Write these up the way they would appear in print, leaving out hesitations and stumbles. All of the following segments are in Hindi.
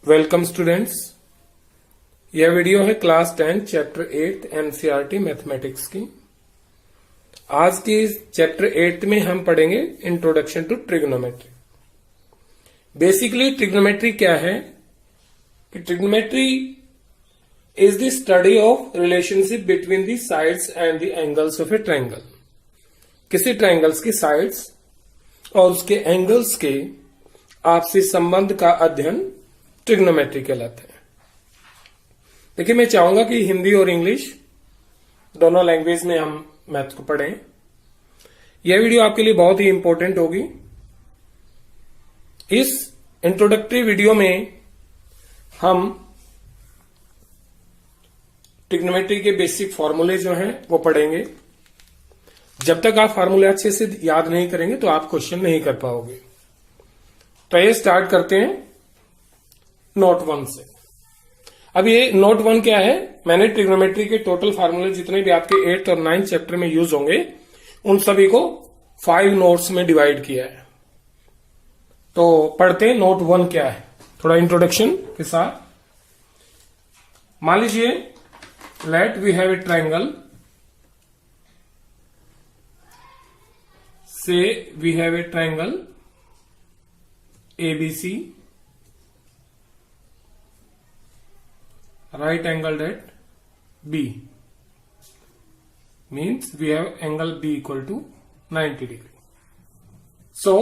Welcome students. यह वीडियो है क्लास 10 चैप्टर 8 एनसीईआरटी मैथमेटिक्स की। आज की चैप्टर 8 में हम पढ़ेंगे introduction to trigonometry. Basically trigonometry क्या है कि trigonometry is the study of relationship between the sides and the angles of a triangle. किसी ट्रायंगल्स की साइड्स और उसके एंगल्स के आपसी संबंध का अध्ययन ट्रिग्नोमेट्री कहलाता है। देखिए, मैं चाहूंगा कि हिंदी और इंग्लिश दोनों लैंग्वेज में हम मैथ को पढ़ें। यह वीडियो आपके लिए बहुत ही इंपॉर्टेंट होगी। इस इंट्रोडक्टरी वीडियो में हम ट्रिग्नोमेट्री के बेसिक फॉर्मूले जो हैं वो पढ़ेंगे। जब तक आप फॉर्मूले अच्छे से याद नहीं करेंगे तो आप क्वेश्चन नहीं कर पाओगे। तो ये स्टार्ट करते हैं नोट 1 से। अब ये नोट 1 क्या है? मैंने ट्रिग्नोमेट्री के टोटल फार्मूले जितने भी आपके 8th और 9th चैप्टर में यूज होंगे उन सभी को 5 नोट्स में डिवाइड किया है। तो पढ़ते हैं नोट 1 क्या है, थोड़ा इंट्रोडक्शन के साथ। मान लीजिए let we have a triangle, so we have a triangle ABC, right angled at B, means we have angle B equal to 90 degree. So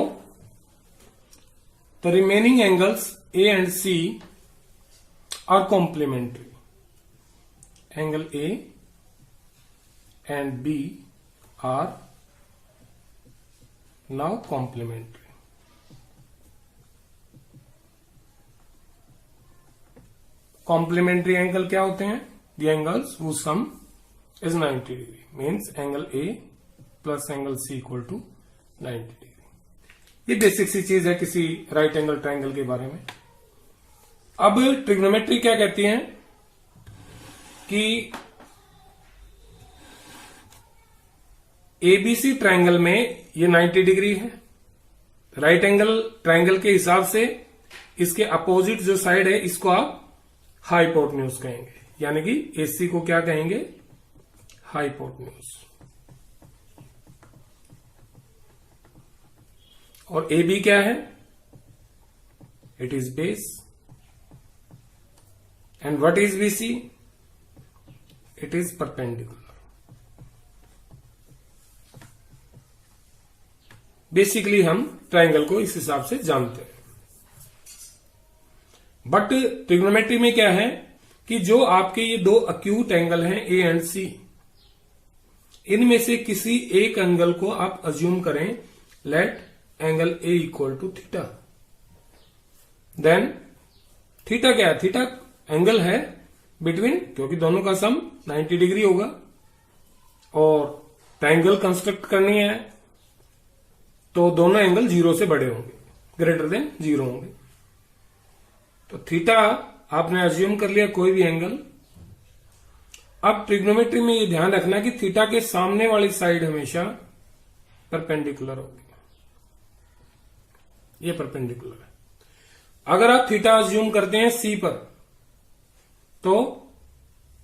the remaining angles A and C are complementary. Angle A and B are now complementary. Complementary angle क्या होते हैं? The angles whose sum is 90 degree, means angle A plus angle C equal to 90 degree. ये बेसिक सी चीज है किसी राइट एंगल ट्रायंगल के बारे में। अब ट्रिग्नोमेट्री क्या कहती है कि ABC ट्रायंगल में ये 90 डिग्री है। राइट एंगल ट्रायंगल के हिसाब से इसके अपोजिट जो साइड है इसको आप हाइपोटेन्यूज कहेंगे, यानी कि AC को क्या कहेंगे? हाइपोटेन्यूज। और AB क्या है? It is base. And what is BC? It is perpendicular. Basically हम ट्रायंगल को इस हिसाब से जानते हैं। बट ट्रिग्नोमेट्री में क्या है कि जो आपके ये दो अक्यूट एंगल हैं A एंड C, इनमें से किसी एक एंगल को आप अज्यूम करें, let angle A equal to theta. Then theta क्या है? थीटा एंगल है बिटवीन, क्योंकि दोनों का सम 90 डिग्री होगा और ट्रायंगल कंस्ट्रक्ट करनी है तो दोनों एंगल 0 से बड़े होंगे, ग्रेटर देन 0 होंगे। तो थीटा आपने अज्यूम कर लिया कोई भी एंगल। अब ट्रिग्नोमेट्री में ये ध्यान रखना कि थीटा के सामने वाली साइड हमेशा परपेंडिकुलर होगी। ये परपेंडिकुलर है। अगर आप थीटा अज्यूम करते हैं C पर तो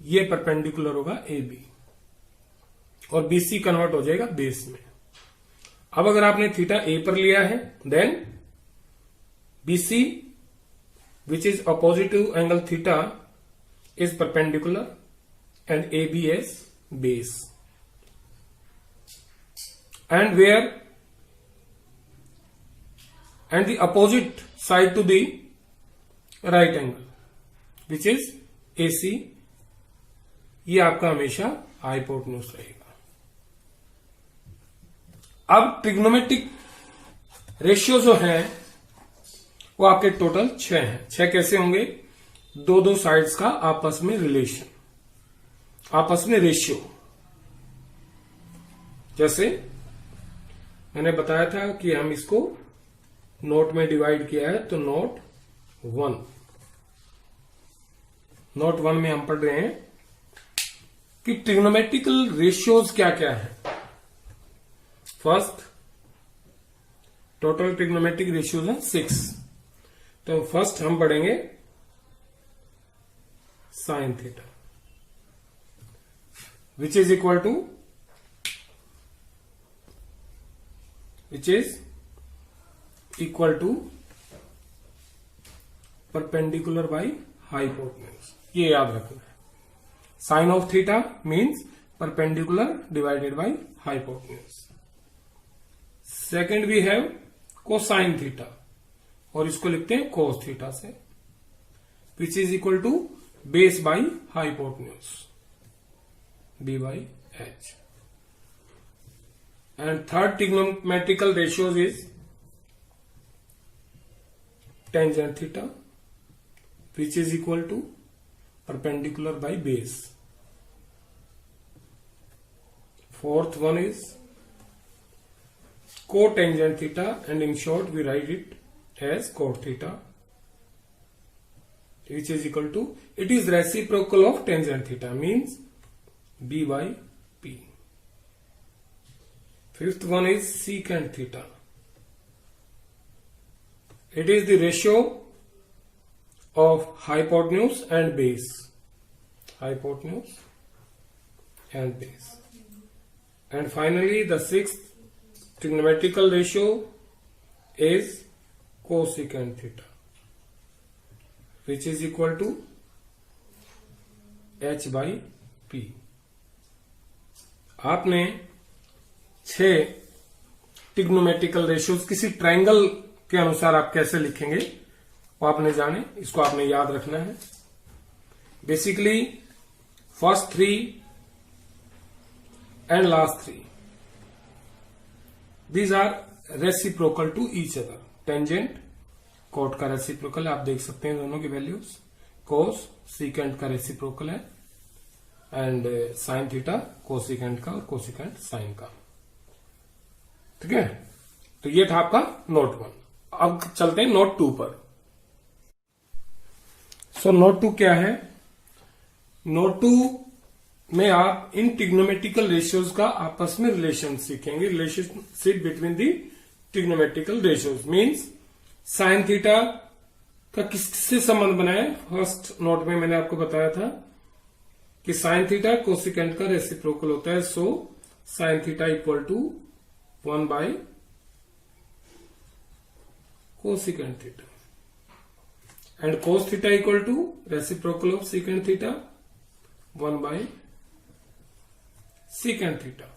ये परपेंडिकुलर होगा AB और BC कन्वर्ट हो जाएगा बेस में। अब अगर आपने थीटा A पर लिया है then BC which is opposite to angle theta is perpendicular and AB is base, and where and the opposite side to the right angle which is AC, ये आपका हमेशा हाइपोटेन्यूज रहेगा। अब ट्रिग्नोमेट्रिक रेशियो जो है वो आपके टोटल 6 हैं। 6 कैसे होंगे? दो साइड्स का आपस में रिलेशन, आपस में रेशियो। जैसे मैंने बताया था कि हम इसको नोट में डिवाइड किया है, तो नोट 1 में हम पढ़ रहे हैं कि ट्रिग्नोमेट्रिकल रेशियोज क्या क्या है। फर्स्ट, टोटल ट्रिग्नोमेट्रिक रेशियोज है 6। तो फर्स्ट हम पढ़ेंगे sine theta, which is equal to perpendicular by hypotenuse. ये याद रखना है। Sine of theta means perpendicular divided by hypotenuse. Second we have cosine theta, और इसको लिखते हैं कोस थीटा से, which is equal to base by hypotenuse B by H. And third trigonometrical ratios is tangent theta, which is equal to perpendicular by base. Fourth one is cotangent theta, and in short we write it as cot theta, which is equal to, it is reciprocal of tangent theta, means b by p. Fifth one is secant theta. It is the ratio of hypotenuse and base. Hypotenuse and base. And finally, the sixth trigonometrical ratio is cosecant theta, which is equal to h by p. आपने 6 ट्रिग्नोमेट्रिकल रेशियोज किसी ट्रायंगल के अनुसार आप कैसे लिखेंगे वो आपने जाने, इसको आपने याद रखना है। Basically first 3 and last 3 these are reciprocal to each other. Tangent cot का रेसिप्रोकल आप देख सकते हैं दोनों की वैल्यूज, कोस सीकेंट का रेसिप्रोकल है, एंड साइन थीटा कोसिकेंट का और कोसिकेंट साइन का। ठीक है, तो ये था आपका नोट 1। अब चलते हैं नोट 2 पर। सो नोट 2 क्या है? नोट 2 में आप इन ट्रिग्नोमेट्रिकल रेशियोज का आपस में रिलेशन सीखेंगे। Relationship between the trigonometrical ratios means sine theta का किससे संबंध बनाए। फर्स्ट नोट में मैंने आपको बताया था कि साइन थीटा कोसिकेंट का रेसिप्रोकल होता है। So sine theta equal to 1 by cosecant theta, and cos theta equal to reciprocal of secant theta 1 by secant theta.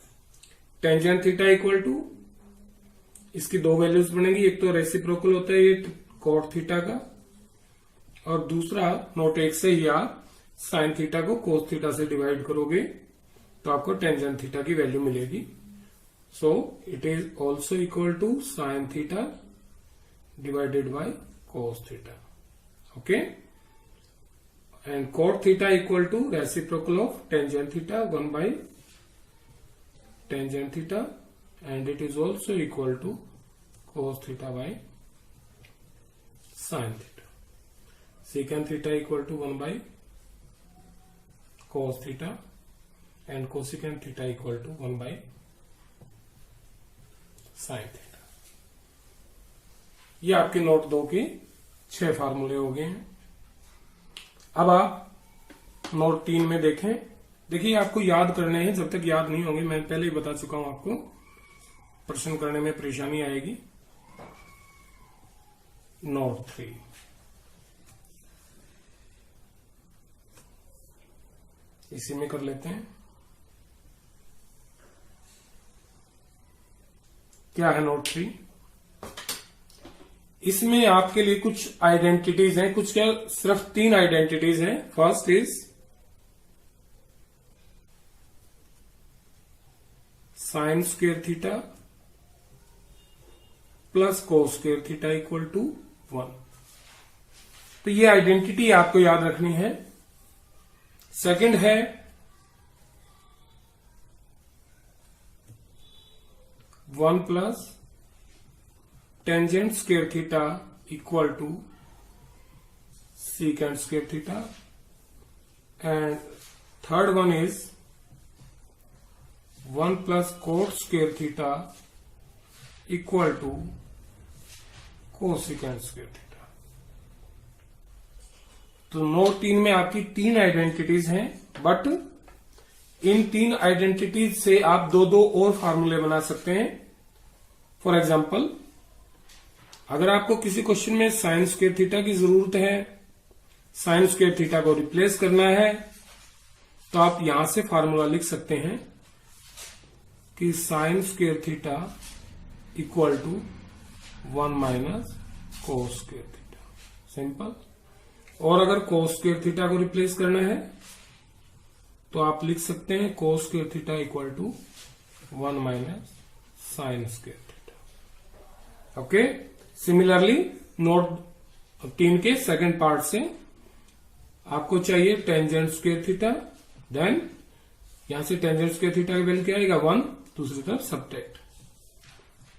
Tangent theta equal to, इसकी दो वैल्यूज बनेगी, एक तो रेसिप्रोकल होता है ये cot थीटा का, और दूसरा नोट 1 से ही आप साइन थीटा को cos थीटा से डिवाइड करोगे तो आपको टेंजेंट थीटा की वैल्यू मिलेगी। So it is also equal to sin theta divided by cos theta. Okay, and cot theta equal to reciprocal of tangent theta 1 by tangent theta, and it is also equal to cos theta by sin theta. Secant theta equal to 1 by cos theta, and cosecant theta equal to 1 by sine theta. ये आपके नोट 2 के 6 फार्मूले हो गए हैं। अब आप नोट 3 में देखें। देखिए आपको याद करने हैं, जब तक याद नहीं होंगे, मैं पहले ही बता चुका हूं आपको, प्रश्न करने में परेशानी आएगी। नोट 3 इसी में कर लेते हैं। क्या है नोट 3? इसमें आपके लिए कुछ आइडेंटिटीज हैं, कुछ क्या, सिर्फ 3 आइडेंटिटीज हैं। First is sine square theta plus cos square theta equal to 1। तो ये आइडेंटिटी आपको याद रखनी है। सेकंड है one plus tangent square theta equal to secant square theta, and third one is 1 plus cot square theta equal to cosecant square theta. तो नोट 3 में आपकी 3 आइडेंटिटीज हैं, बट इन 3 आइडेंटिटीज से आप दो दो और फार्मूले बना सकते हैं। फॉर एग्जाम्पल, अगर आपको किसी क्वेश्चन में साइन स्क्वायर थीटा की जरूरत है, साइन स्क्वायर थीटा को रिप्लेस करना है, तो आप यहां से फार्मूला लिख सकते हैं कि sine square theta equal to 1 minus cos square theta, simple. और अगर कोस स्क्वायर थीटा को रिप्लेस करना है तो आप लिख सकते हैं cos square theta equal to 1 minus sine square theta. Okay, similarly note 3 के सेकंड पार्ट से आपको चाहिए टेंजेंट स्क्वायर थीटा, देन यहां से टेंजेंट स्क्वायर थीटा की वैल्यू क्या आएगा 1, दूसरी तरफ subtract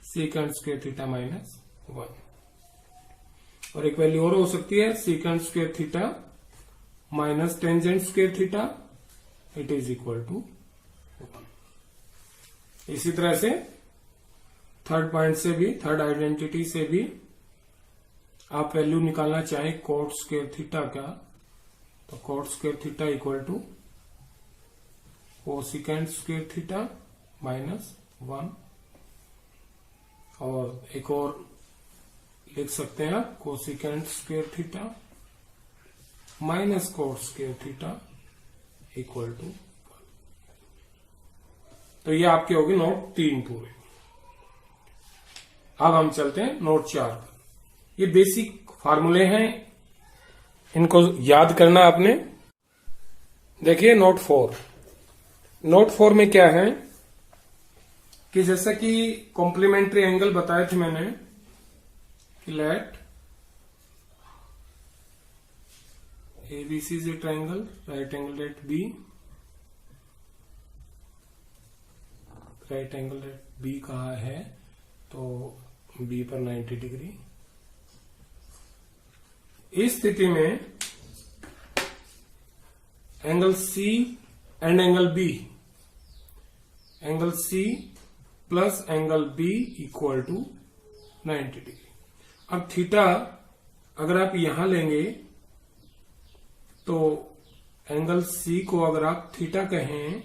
secant square theta minus 1, और एक वैल्यू और हो सकती है secant square theta minus tangent square theta, it is equal to 1। इसी तरह से थर्ड पॉइंट से भी, थर्ड आइडेंटिटी से भी आप वैल्यू निकालना चाहें कोट स्क्वायर थीटा का, तो cot square theta equal to cosecant square theta minus 1, और एक और लिख सकते हैं आप cosecant square theta minus cot square theta equal to 1। तो ये आपके होगी नोट 3 पूरे। अब हम चलते हैं नोट 4 पर। ये बेसिक फार्मूले हैं, इनको याद करना आपने। देखिए नोट 4, नोट 4 में क्या है कि जैसा कि कॉम्प्लीमेंट्री एंगल बताए थे मैंने कि let ABC is a triangle, right angle at B, right angle at B कहा है तो B पर 90 डिग्री। इस स्थिति में angle C and angle B, angle C plus angle B equal to 90 degree. अब थीटा अगर आप यहां लेंगे तो एंगल C को अगर आप थीटा कहें,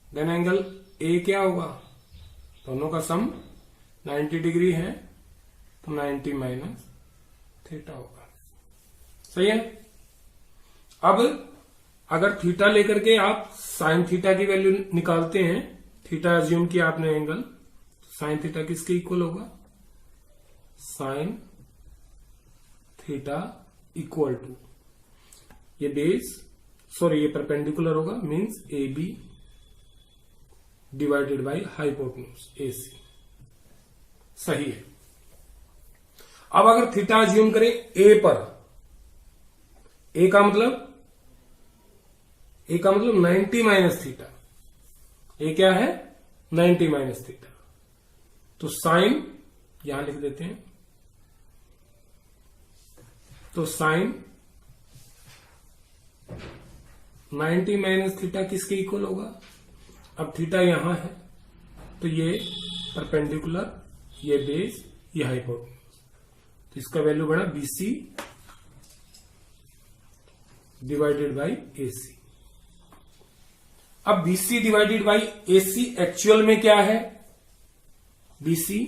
देन एंगल A क्या होगा, दोनों का सम 90 डिग्री है तो 90 माइनस थीटा होगा। सही है। अब अगर थीटा लेकर के आप साइन थीटा की वैल्यू निकालते हैं, थीटा अज्यूम किया आपने एंगल, साइन थीटा किसके इक्वल होगा, साइन थीटा इक्वल टू, ये बेस ये परपेंडिकुलर होगा, means A B divided by hypotenuse AC। सही है। अब अगर थीटा अज्यूम करें ए पर, ए का मतलब 90 माइनस थीटा, ए क्या है 90 माइनस थीटा, तो साइन यहां लिख देते हैं, तो साइन 90 माइनस थीटा किसके इक्वल होगा, अब थीटा यहां है तो ये परपेंडिकुलर, ये बेस, ये हाइपोटेन्यूज, तो इसका वैल्यू बना BC डिवाइडेड बाई AC। अब BC divided by AC actual में क्या है, BC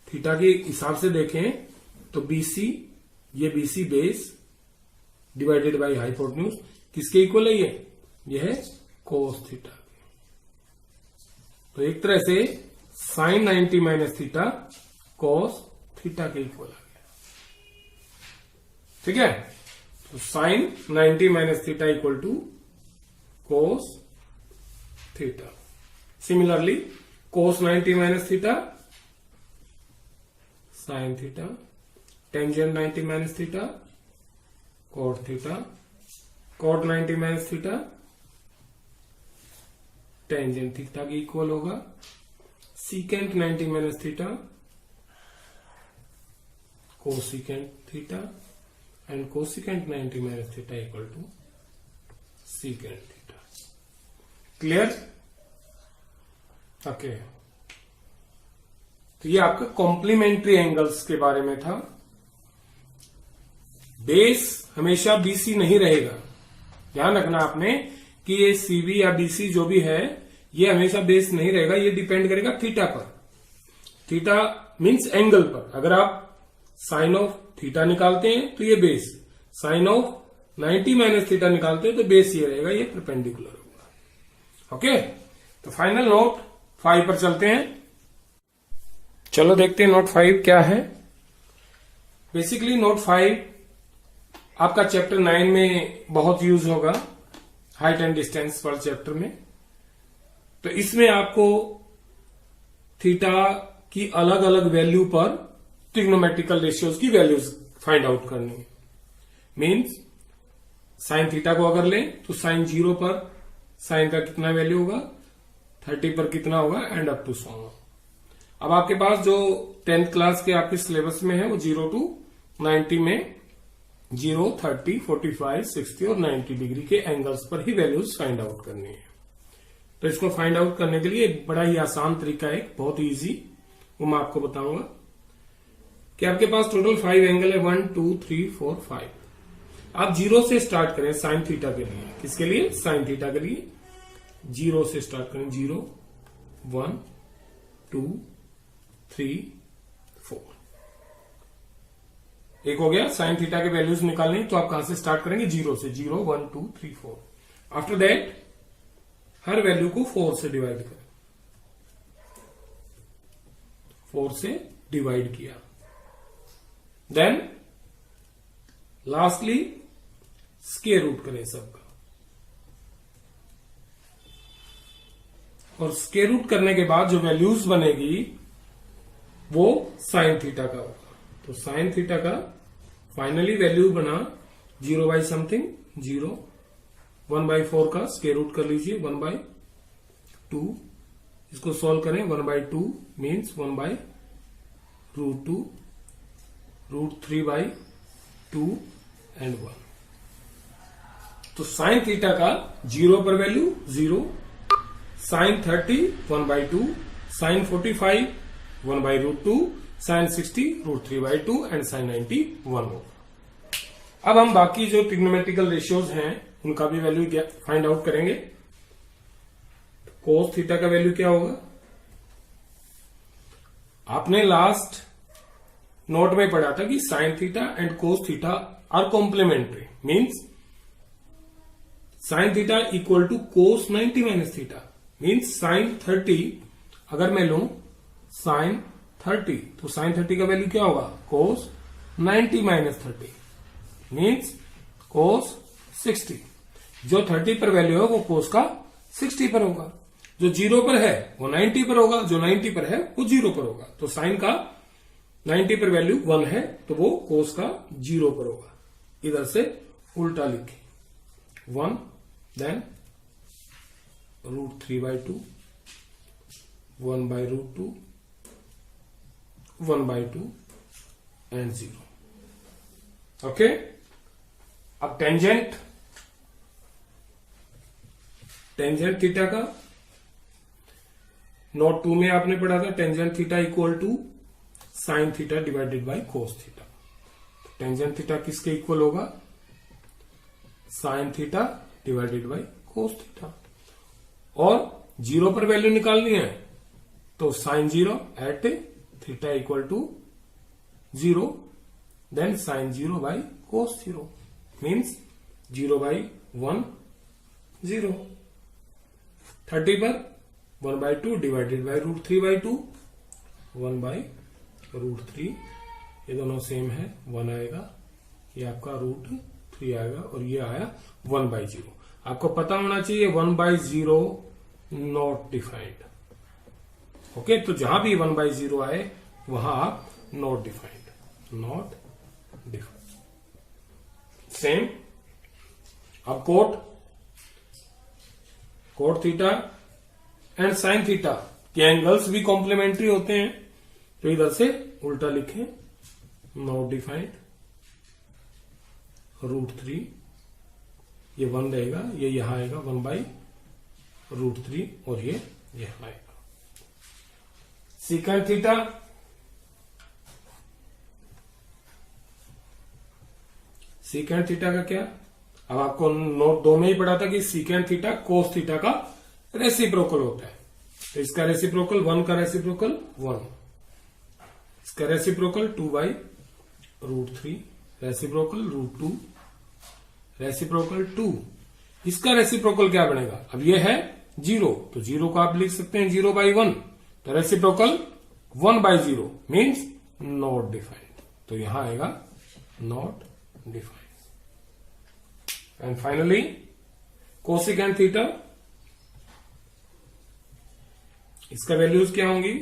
थीटा के हिसाब से देखें तो BC, ये BC base divided by hypotenuse किसके इक्वल है, ये है कोस थीटा। तो एक तरह से sine 90 minus theta cos theta के इक्वल आ गया। ठीक है, तो sine 90 minus theta equal to cos theta. Similarly cos 90 minus theta sine theta, tangent 90 minus theta cot theta, cot 90 minus theta tangent theta के इक्वल होगा, secant 90 minus theta cosecant theta, and cosecant 90 minus theta equal to secant theta. Clear? Okay, तो ये आपका कॉम्प्लीमेंट्री एंगल्स के बारे में था। बेस हमेशा बीसी नहीं रहेगा। ध्यान रखना आपने कि ये सीबी या बीसी जो भी है ये हमेशा बेस नहीं रहेगा, ये डिपेंड करेगा थीटा पर। थीटा मीन्स एंगल पर। अगर आप साइन ऑफ थीटा निकालते हैं तो ये base, sine of 90 minus theta निकालते हैं तो बेस ये रहेगा, ये परपेंडिकुलर होगा। ओके, तो फाइनल नोट 5 पर चलते हैं। चलो देखते हैं नोट 5 क्या है। बेसिकली नोट 5 आपका चैप्टर 9 में बहुत यूज होगा, हाइट एंड डिस्टेंस वाले चैप्टर में। तो इसमें आपको थीटा की अलग अलग वैल्यू पर ट्रिग्नोमेट्रिकल रेशियोज की वैल्यूज फाइंड आउट करनी है। मीन्स साइन थीटा को अगर लें तो साइन 0 पर साइन का कितना वैल्यू होगा, 30 पर कितना होगा, एंड अप टू सो। अब आपके पास जो 10th क्लास के आपके सिलेबस में है वो 0 to 90 में 0, 30, 45, 60 और 90 डिग्री के एंगल्स पर ही वैल्यूज फाइंड आउट करनी है। तो इसको फाइंड आउट करने के लिए एक बड़ा ही आसान तरीका है, बहुत ही इजी, वो मैं आपको बताऊंगा कि आपके पास टोटल 5 एंगल है, 1, 2, 3, 4, 5। आप 0 से स्टार्ट करें साइन थीटा के लिए। किसके लिए? साइन थीटा के लिए 0 से स्टार्ट करें। 0, 1, 2, 3, 4। एक हो गया। साइन थीटा के वैल्यूज निकालने तो आप कहां से स्टार्ट करेंगे? 0 से। 0, 1, 2, 3, 4। आफ्टर दैट हर वैल्यू को 4 से डिवाइड करें। 4 से डिवाइड किया। देन लास्टली स्क्वायर रूट करें सबका, और स्क्वायर रूट करने के बाद जो वैल्यूज बनेगी वो साइन थीटा का होगा। तो साइन थीटा का फाइनली वैल्यू बना 0 बाई समथिंग 0, 1/4 का स्क्वायर रूट कर लीजिए 1/2। इसको सॉल्व करें 1/2 मीन्स 1/√2, √3/2 एंड 1। तो साइन थीटा का 0 पर value 0, sine 30 1/2, sine 45 1/√2, sine 60 √3/2 and sine 90 1 होगा। अब हम बाकी जो ट्रिग्नोमेट्रिकल रेशियोज हैं उनका भी वैल्यू फाइंड आउट करेंगे। कोस थीटा का वैल्यू क्या होगा? आपने लास्ट नोट में पढ़ा था कि sine theta and cos theta are complementary. Means sine theta equal to cos 90 minus theta. Means sine 30 अगर मैं लूं साइन 30 तो साइन 30 का वैल्यू क्या होगा? कोस 90 माइनस 30 मीन्स कोस 60। जो 30 पर वैल्यू है वो कोस का 60 पर होगा। जो 0 पर है वो 90 पर होगा, जो 90 पर है वो 0 पर होगा। तो साइन का 90 पर वैल्यू 1 है तो वो कोस का 0 पर होगा। इधर से उल्टा लिखे 1, देन √3/2, 1/√2, 1/2 एंड 0। ओके, अब टेंजेंट थीटा का नोट 2 में आपने पढ़ा था। Tangent theta equal to sine theta divided by cos theta. Tangent theta किसके इक्वल होगा? Sine theta divided by cos theta. और 0 पर वैल्यू निकालनी है तो sine 0 at theta equal to 0, then sine 0 by cos 0 means 0/1 0। 30 पर 1/2 डिवाइडेड बाय √3/2, 1/√3। ये दोनों सेम है, 1 आएगा, ये आपका √3 आएगा और ये आया 1/0। आपको पता होना चाहिए 1/0 नॉट डिफाइंड। ओके, तो जहां भी 1/0 आए वहां आप not defined, not defined. Same अब cot theta and sine theta के एंगल्स भी कॉम्प्लीमेंट्री होते हैं तो इधर से उल्टा लिखें, नॉट डिफाइंड, √3, ये 1 रहेगा, ये यहां आएगा 1/√3 और ये यहां आएगा। सीकेंट सीकेंट थीटा का क्या, अब आपको नोट 2 में ही पढ़ा था कि सीकेंट थीटा कोस थीटा का रेसिप्रोकल होता है। तो इसका रेसिप्रोकल 1 का रेसिप्रोकल 1, इसका रेसिप्रोकल 2/√3, रेसिप्रोकल √2, रेसिप्रोकल 2। इसका रेसिप्रोकल क्या बनेगा, अब ये है 0, तो 0 को आप लिख सकते हैं 0/1, तो रेसिप्रोकल 1/0 मीन्स नॉट डिफाइंड, तो यहां आएगा not defined. And finally cosecant theta, इसका वैल्यूज क्या होंगी,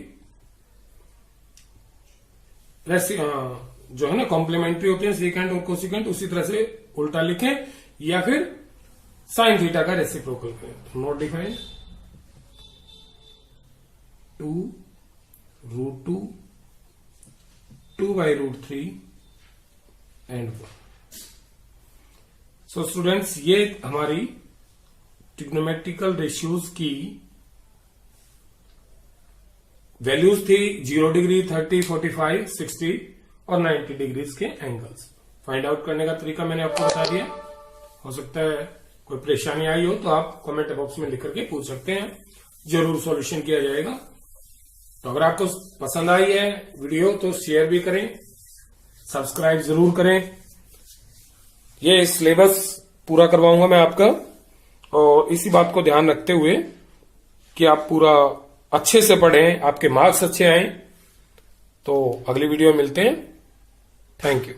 जो है ना कॉम्प्लीमेंट्री होते हैं सेकेंड और कोसेकेंट, उसी तरह से उल्टा लिखें या फिर साइन थीटा का रेसिप्रोकल करें। Not defined 2√2, 2/√3 and 1। So students, ये हमारी ट्रिग्नोमेट्रिकल रेशियोज की वैल्यूज थी 0 डिग्री, 30, 45, 60 और 90 डिग्रीज के एंगल्स। फाइंड आउट करने का तरीका मैंने आपको बता दिया। हो सकता है कोई परेशानी आई हो तो आप कमेंट बॉक्स में लिख करके पूछ सकते हैं, जरूर सॉल्यूशन किया जाएगा। तो अगर आपको पसंद आई है वीडियो तो शेयर भी करें, सब्सक्राइब जरूर करें। ये सिलेबस पूरा करवाऊंगा मैं आपका, और इसी बात को ध्यान रखते हुए कि आप पूरा अच्छे से पढ़ें, आपके मार्क्स अच्छे आए। तो अगली वीडियो में मिलते हैं। Thank you.